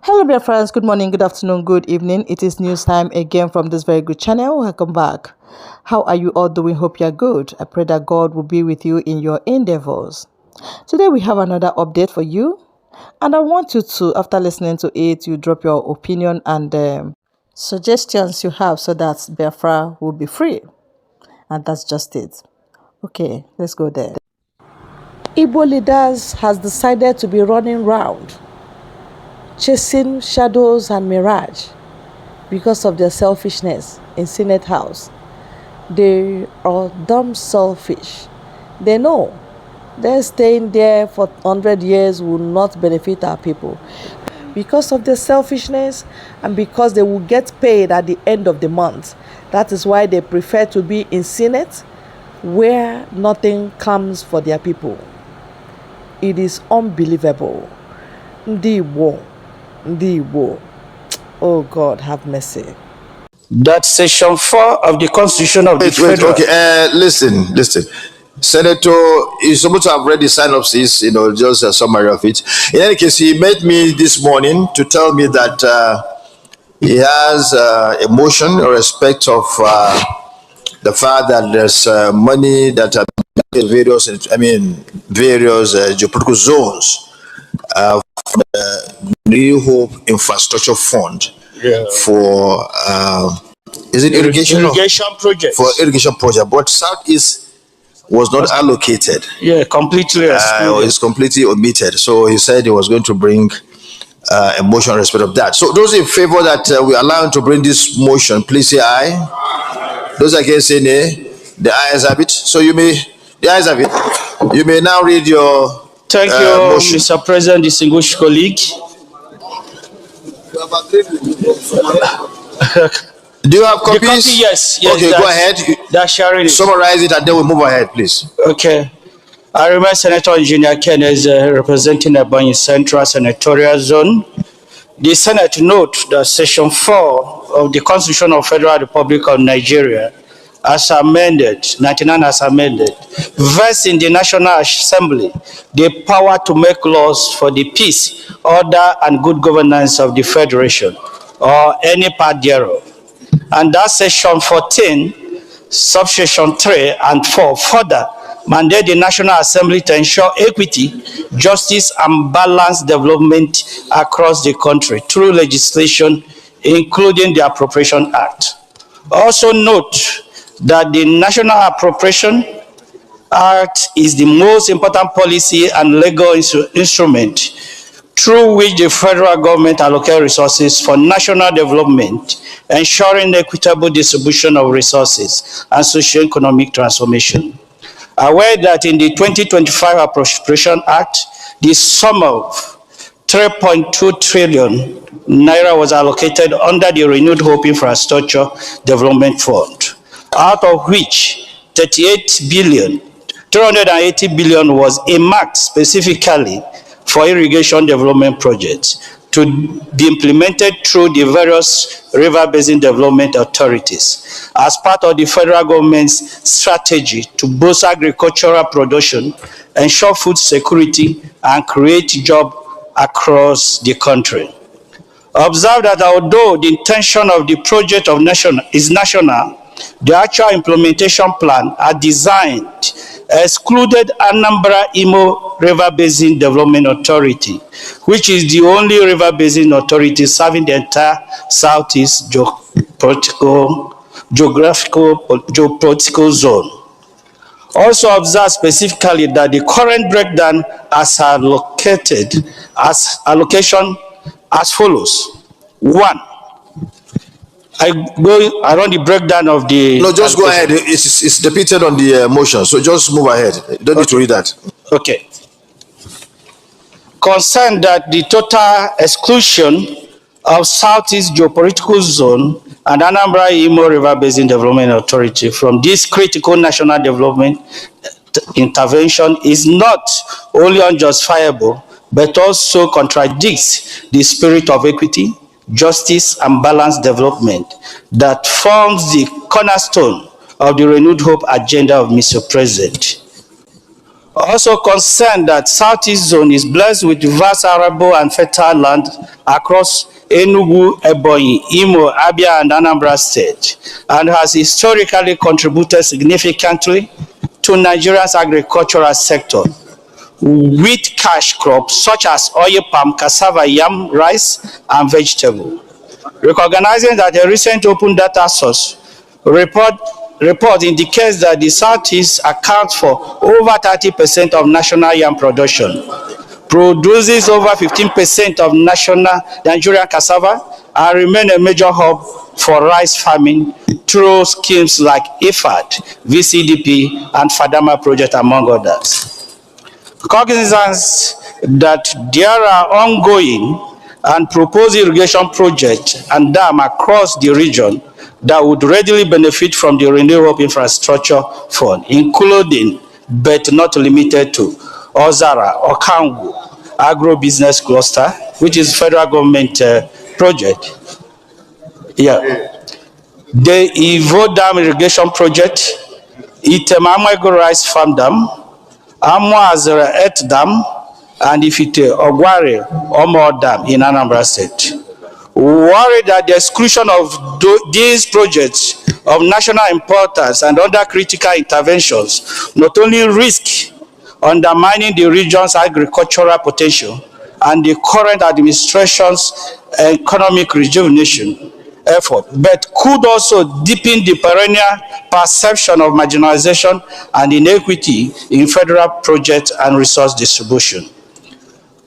Hello, dear friends. Good morning, good afternoon, good evening. It is news time again from this very good channel. Welcome back. How are you all doing? Hope you're good. I pray that God will be with you in your endeavors. Today, we have another update for you. And I want you to, after listening to it, you drop your opinion and suggestions you have so that Biafra will be free. And that's just it. Okay, let's go there. Igbo leaders has decided to be running round, chasing shadows and mirage because of their selfishness in Senate House. They are dumb selfish. They know they're staying there for 100 years will not benefit our people. Because of their selfishness and because they will get paid at the end of the month. That is why they prefer to be in Senate where nothing comes for their people. It is unbelievable. Ndi Igbo. Oh God, have mercy. That section 4 of the Constitution of the Federal... Okay, listen. Senator is supposed to have read the synopsis, just a summary of it. In any case, he met me this morning to tell me that he has a motion in respect of the fact that there's money that are various geopolitical zones from the New Hope Infrastructure Fund for is it irrigation project for irrigation project, but Southeast was not allocated. Completely it's completely omitted. So he said he was going to bring a motion in respect of that. So those in favor that we allow him to bring this motion, please say aye. Those against say nay. The ayes have it. So the ayes have it. You may now read your Thank you, motion. Mr. President, distinguished colleague. Do you have copies? The copy, yes. Okay, go ahead. That's sharing it. Summarize it and then we'll move ahead, please. Okay. I remain Senator Engineer Ken as representing Ebonyi Central Senatorial Zone. The Senate note that Section 4 of the Constitution of Federal Republic of Nigeria, as amended, 99 as amended, vests in the National Assembly the power to make laws for the peace, order, and good governance of the Federation, or any part thereof. And that Section 14, subsection 3 and 4 further mandate the National Assembly to ensure equity, justice, and balanced development across the country through legislation, including the Appropriation Act. Also note that the National Appropriation Act is the most important policy and legal instrument through which the federal government allocates resources for national development, ensuring equitable distribution of resources and socio-economic transformation. Aware that in the 2025 Appropriation Act, the sum of 3.2 trillion naira was allocated under the Renewed Hope Infrastructure Development Fund, out of which 380 billion was earmarked specifically for irrigation development projects to be implemented through the various river basin development authorities as part of the federal government's strategy to boost agricultural production, ensure food security, and create jobs across the country. Observe that although the intention of the project is national, the actual implementation plan are designed excluded Anambra Imo River Basin Development Authority, which is the only river basin authority serving the entire Southeast geopolitical zone. Also observe specifically that the current breakdown as allocation as follows. 1. I run the breakdown of the... No, just go ahead. It's depicted on the motion, so just move ahead. Don't need to read that. Okay. Concerned that the total exclusion of Southeast Geopolitical Zone and Anambra Imo River Basin Development Authority from this critical national development intervention is not only unjustifiable, but also contradicts the spirit of equity, justice, and balanced development that forms the cornerstone of the Renewed Hope agenda of Mr. President. Also concerned that Southeast Zone is blessed with vast arable and fertile land across Enugu, Ebonyi, Imo, Abia, and Anambra State, and has historically contributed significantly to Nigeria's agricultural sector, with cash crops such as oil palm, cassava, yam, rice, and vegetable. Recognizing that a recent open data source report indicates that the Southeast accounts for over 30% of national yam production, produces over 15% of national Nigerian cassava, and remain a major hub for rice farming through schemes like IFAD, VCDP, and Fadama project, among others. Cognizance that there are ongoing and proposed irrigation projects and dams across the region that would readily benefit from the Renewable Infrastructure Fund, including but not limited to Ozara, Okangu, Agro-Business Cluster, which is federal government project. Yeah. The Ivo Dam Irrigation Project, Itemamego Rice Farm Dam, Amwazera Et Dam, and Ifite Ogware Omo Dam in Anambra State. Worried that the exclusion of these projects of national importance and other critical interventions not only risk undermining the region's agricultural potential and the current administration's economic rejuvenation effort, but could also deepen the perennial perception of marginalization and inequity in federal project and resource distribution.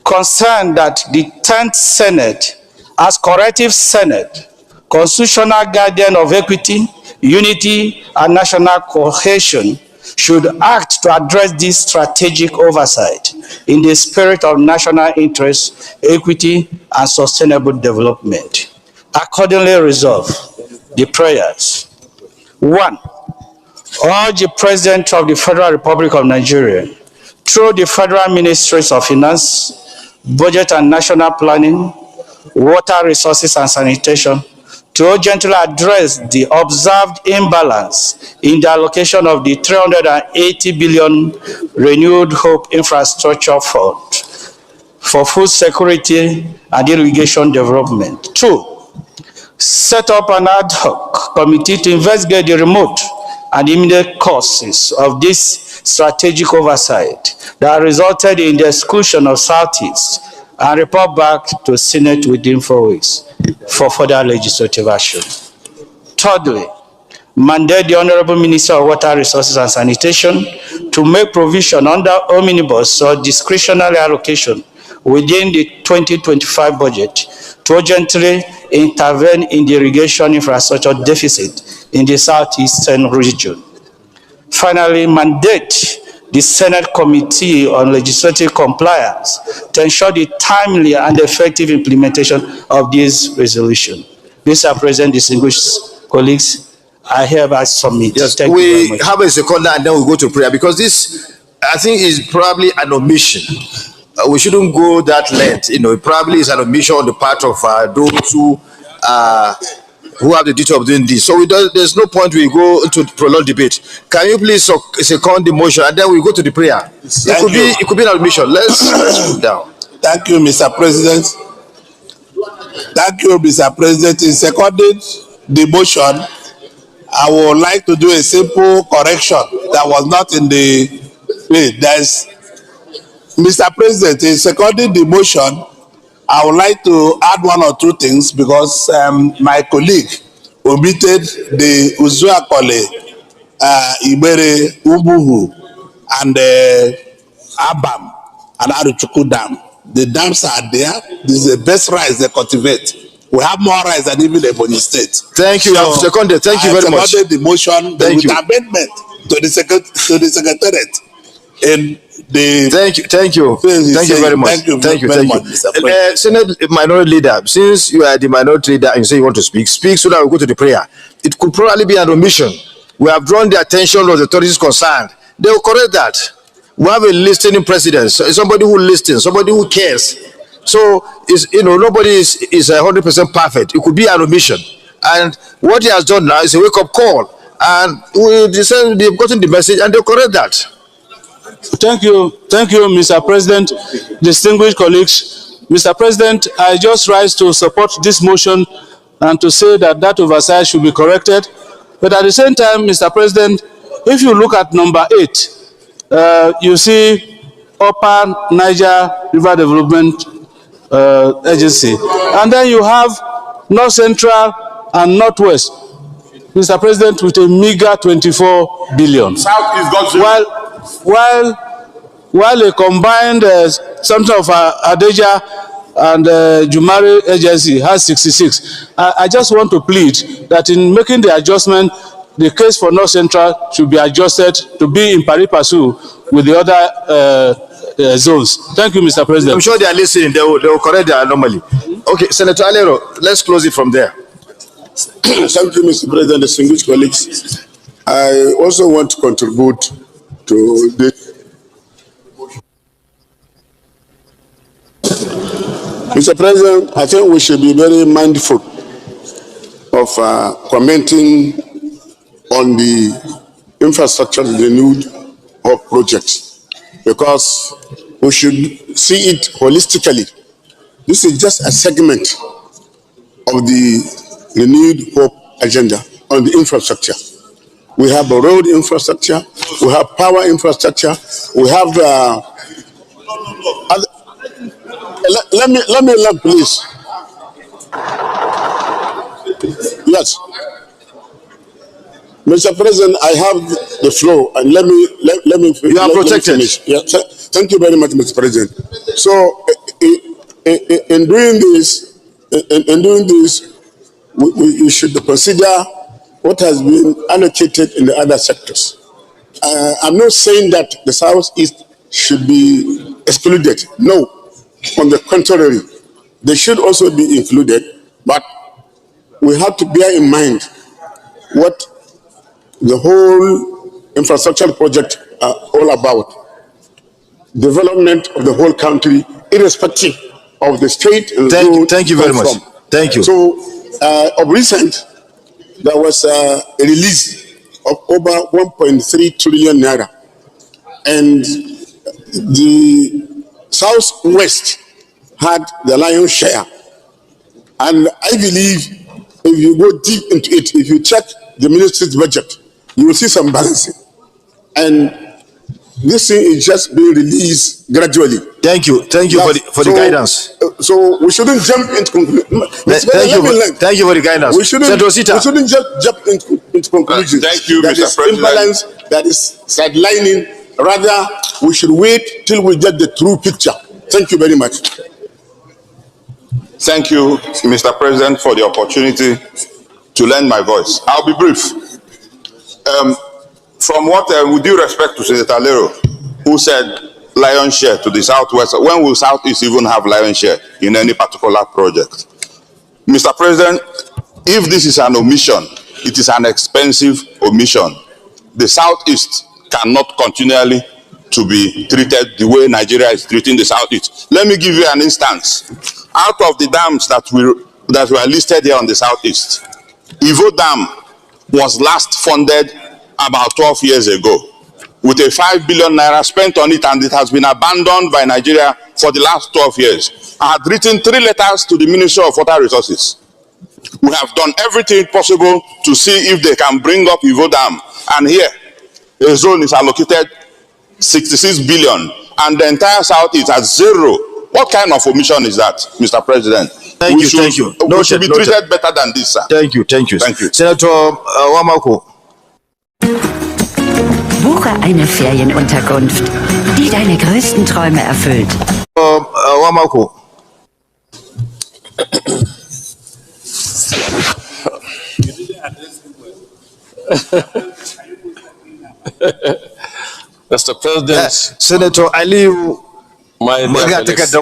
Concerned that the 10th Senate, as corrective Senate, constitutional guardian of equity, unity, and national cohesion, should act to address this strategic oversight in the spirit of national interest, equity, and sustainable development. Accordingly resolve the prayers. 1. Urge the President of the Federal Republic of Nigeria, through the Federal Ministries of Finance, Budget and National Planning, Water Resources and Sanitation, to urgently address the observed imbalance in the allocation of the 380 billion Renewed Hope Infrastructure Fund for food security and irrigation development. 2. Set up an ad hoc committee to investigate the remote and immediate causes of this strategic oversight that resulted in the exclusion of Southeast, and report back to Senate within 4 weeks for further legislative action. Thirdly, mandate the Honorable Minister of Water Resources and Sanitation to make provision under omnibus or discretionary allocation within the 2025 budget to urgently intervene in the irrigation infrastructure deficit in the southeastern region. Finally, mandate the Senate Committee on Legislative Compliance to ensure the timely and effective implementation of this resolution. Mr. President, distinguished colleagues, I hereby submit. Yes, Thank you very much. We have a second and then we go to prayer, because this, I think, is probably an omission. We shouldn't go that length. It probably is an omission on the part of those who have the duty of doing this. So there's no point we go into prolonged debate. Can you please second the motion and then we go to the prayer? It could be an omission. Let's put down. Thank you, Mr. President. Thank you, Mr. President. In seconding the motion, I would like to do a simple correction that was not in the way. There's, Mr. President, in seconding the motion, I would like to add one or two things, because my colleague omitted the Uzuakole, Ibere, Ubuhu, and Abam, and Aruchuku Dam. The dams are there. This is the best rice they cultivate. We have more rice than even Ebonyi State. Thank you. So, seconded. Thank you very much. I seconded the motion with amendment to the secretariat. In the thank you very much. Thank you very much, Mr. President. Senate Minority Leader, since you are the Minority Leader and you say you want to speak so that we go to the prayer. It could probably be an omission. We have drawn the attention of the authorities concerned. They will correct that. We have a listening president, somebody who listens, somebody who cares. So nobody is 100% perfect. It could be an omission, and what he has done now is a wake-up call, and they've gotten the message and they'll correct that. Thank you, Mr. President, distinguished colleagues. Mr. President, I just rise to support this motion and to say that that oversight should be corrected. But at the same time, Mr. President, if you look at number 8, you see Upper Niger River Development Agency, and then you have North Central and Northwest, Mr. President, with a meager 24 billion. South is got zero. While a combined something of Adeja and Jumari agency has 66. I just want to plead that in making the adjustment, the case for North Central should be adjusted to be in pari passu with the other zones. Thank you, Mr. President. I'm sure they are listening. They will correct the anomaly. Okay, Senator Alero, let's close it from there. Thank you, Mr. President, distinguished colleagues. I also want to contribute to this. Mr. President, I think we should be very mindful of commenting on the infrastructure renewed hope projects, because we should see it holistically. This is just a segment of the renewed hope agenda on the infrastructure. We have a road infrastructure, we have power infrastructure, we have let me learn, please. Yes, Mr. President, I have the floor, and let me. You are protected. Yeah, thank you very much, Mr. President. So, in doing this, we should consider what has been allocated in the other sectors. I'm not saying that the Southeast should be excluded. No. On the contrary, they should also be included, but we have to bear in mind what the whole infrastructure project are all about. Development of the whole country, irrespective of the state. And thank you very much. Thank you. So, of recent, there was a release of over 1.3 trillion naira, and the Southwest had the lion's share. And I believe if you go deep into it, if you check the ministry's budget, you will see some balancing. And this thing is just being released gradually. Thank you. Thank you for the guidance. So we shouldn't jump into conclusions. Thank you for the guidance. We shouldn't just jump into conclusions. Thank you, that Mr. is President. imbalance, that is sidelining. Rather, we should wait till we get the true picture. Thank you very much. Thank you, Mr. President, for the opportunity to lend my voice. I'll be brief. From what, with due respect to Senator Lero, who said lion's share to the Southwest, when will Southeast even have lion's share in any particular project? Mr. President, if this is an omission, it is an expensive omission. The Southeast cannot continually to be treated the way Nigeria is treating the Southeast. Let me give you an instance. Out of the dams that were listed here on the Southeast, Ivo Dam was last funded about 12 years ago with a 5 billion naira spent on it, and it has been abandoned by Nigeria for the last 12 years. I had written 3 letters to the Ministry of Water Resources. We have done everything possible to see if they can bring up Ivo Dam, and here a zone is allocated 66 billion and the entire South is at 0. What kind of omission is that, Mr. President? Thank you. We should be treated better than this, sir. Thank you. Senator Wamako. Buche eine Ferienunterkunft, die deine größten Träume erfüllt. Wamako. Mr. President, Senator Aliu, my dear colleagues,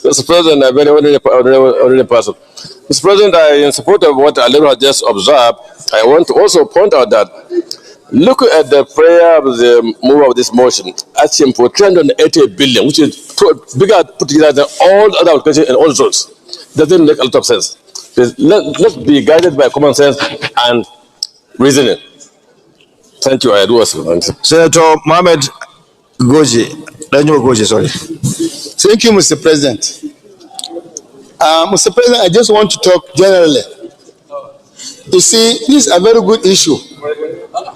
Mr. President, I'm very ordinary person. Mr. President, in support of what Alero has just observed, I want to also point out that look at the prayer of the mover of this motion, asking for 380 billion, which is bigger put together than all other applications in all zones. Doesn't make a lot of sense. Let's be guided by common sense and reasoning. Thank you. I do also. Senator Mohammed Goji, Daniel Goji, sorry. Thank you, Mr. President. Mr. President, I just want to talk generally. You see, this is a very good issue.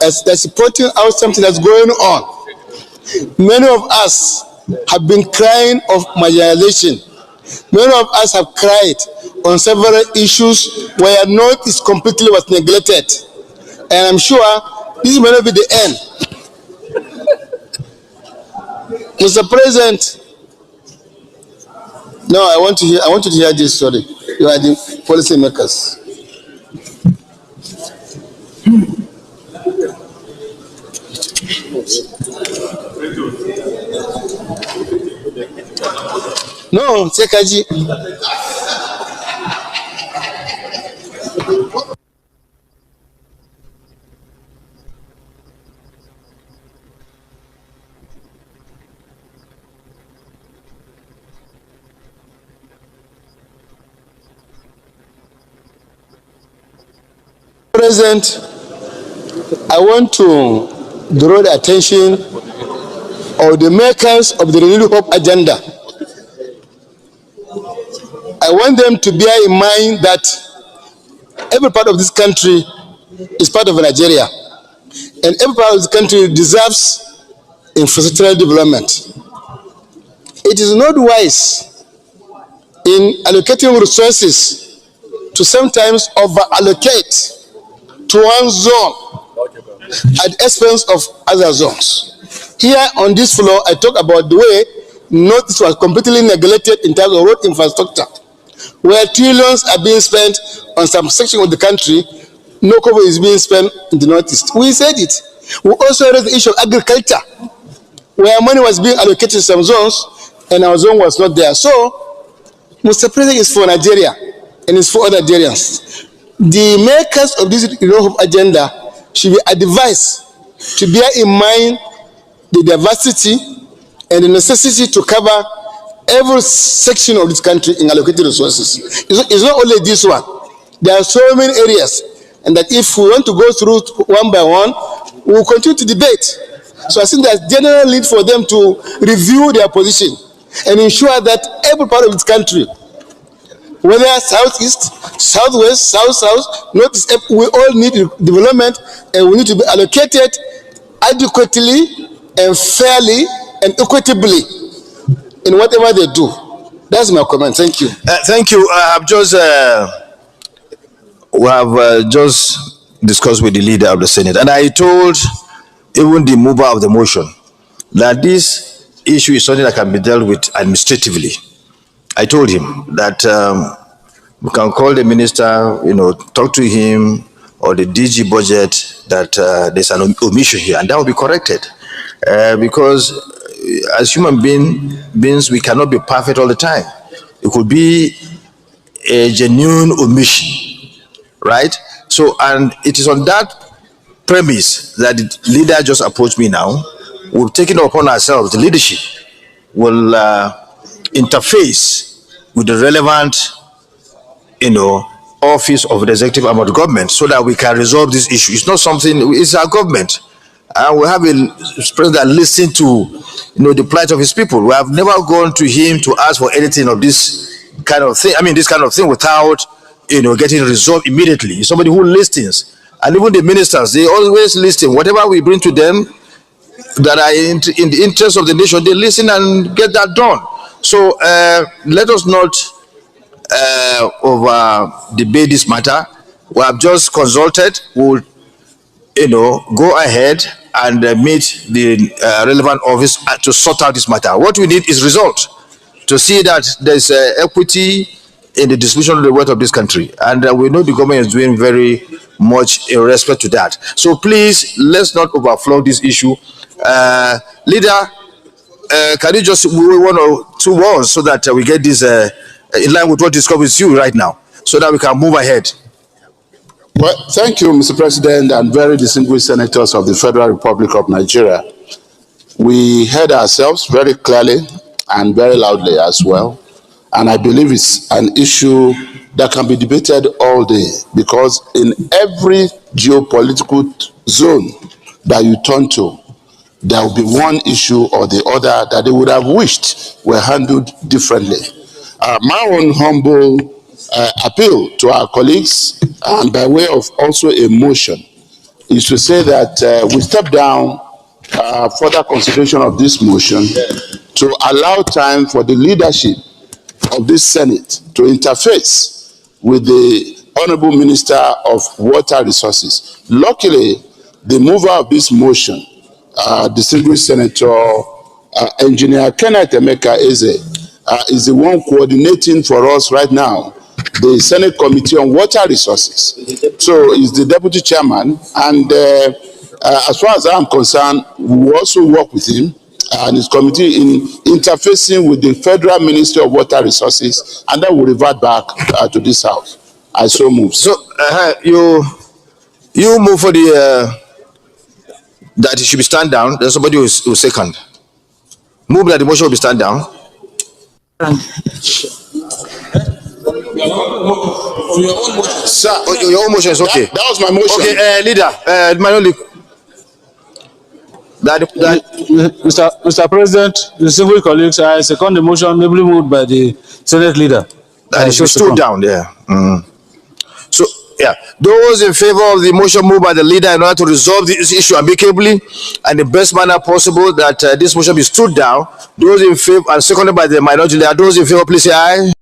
As they're supporting out something that's going on. Many of us have been crying of marginalization. Many of us have cried on several issues where North is completely was neglected. And I'm sure this may not be the end. Mr. President, no, I want you to hear this story. You are the policy makers. No, Sekaji. President, I want to draw the attention of the makers of the Renewed Hope agenda. I want them to bear in mind that every part of this country is part of Nigeria, and every part of this country deserves infrastructural development. It is not wise in allocating resources to sometimes over-allocate to one zone at the expense of other zones. Here on this floor, I talk about the way North was completely neglected in terms of road infrastructure, where trillions are being spent on some section of the country, no cover is being spent in the Northeast. We said it. We also raised the issue of agriculture, where money was being allocated to some zones, and our zone was not there. So, Mr. President is for Nigeria, and it's for other Nigerians. The makers of this Hope agenda should be advised to bear in mind the diversity and the necessity to cover every section of this country in allocated resources. It's not only this one. There are so many areas, and that if we want to go through one by one, we will continue to debate. So I think there's general need for them to review their position and ensure that every part of this country, whether southeast, southwest, south, northeast, we all need development, and we need to be allocated adequately and fairly and equitably in whatever they do. That's my comment. Thank you. Thank you. We have just discussed with the leader of the Senate, and I told even the mover of the motion that this issue is something that can be dealt with administratively. I told him that we can call the minister, talk to him, or the DG budget, that there's an omission here, and that will be corrected. Because as human beings, we cannot be perfect all the time. It could be a genuine omission, right? So, and it is on that premise that the leader just approached me now. We've taken it upon ourselves, the leadership will interface with the relevant, office of the executive arm of the government, so that we can resolve this issue. It's not something, it's our government. And we have a president that listens to, the plight of his people. We have never gone to him to ask for anything of this kind of thing. I mean, this kind of thing without, getting resolved immediately. He's somebody who listens. And even the ministers, they always listen. Whatever we bring to them that are in the interest of the nation, they listen and get that done. So let us not over debate this matter. We have just consulted. We'll, go ahead and meet the relevant office to sort out this matter. What we need is result, to see that there's equity in the distribution of the wealth of this country, and we know the government is doing very much in respect to that. So please, let's not overflow this issue. Leader, can you just one or two words so that we get this in line with what discussed with you right now, so that we can move ahead? Well, thank you, Mr. President, and very distinguished senators of the Federal Republic of Nigeria. We heard ourselves very clearly and very loudly as well. And I believe it's an issue that can be debated all day, because in every geopolitical zone that you turn to, there will be one issue or the other that they would have wished were handled differently. My own humble appeal to our colleagues, and by way of also a motion, is to say that we step down further consideration of this motion to allow time for the leadership of this Senate to interface with the Honorable Minister of Water Resources. Luckily, the mover of this motion, distinguished Senator Engineer Kenneth Emeka Eze, is the one coordinating for us right now the Senate Committee on Water Resources. So he's the deputy chairman, and as far as I'm concerned, we also work with him and his committee in interfacing with the Federal Ministry of Water Resources, and then we'll revert back to this house. I so move. So you move for the that it should be stand down. Then somebody will second. Move that the motion will be stand down. Sir, your own motion is okay. That was my motion. Okay, leader, my only. Mr. President, distinguished colleagues, I second the motion ably moved by the Senate leader. That it should stood down there. So, yeah, those in favor of the motion moved by the leader in order to resolve this issue amicably and the best manner possible, that this motion be stood down. Those in favor, and seconded by the minority leader, those in favor, please say aye.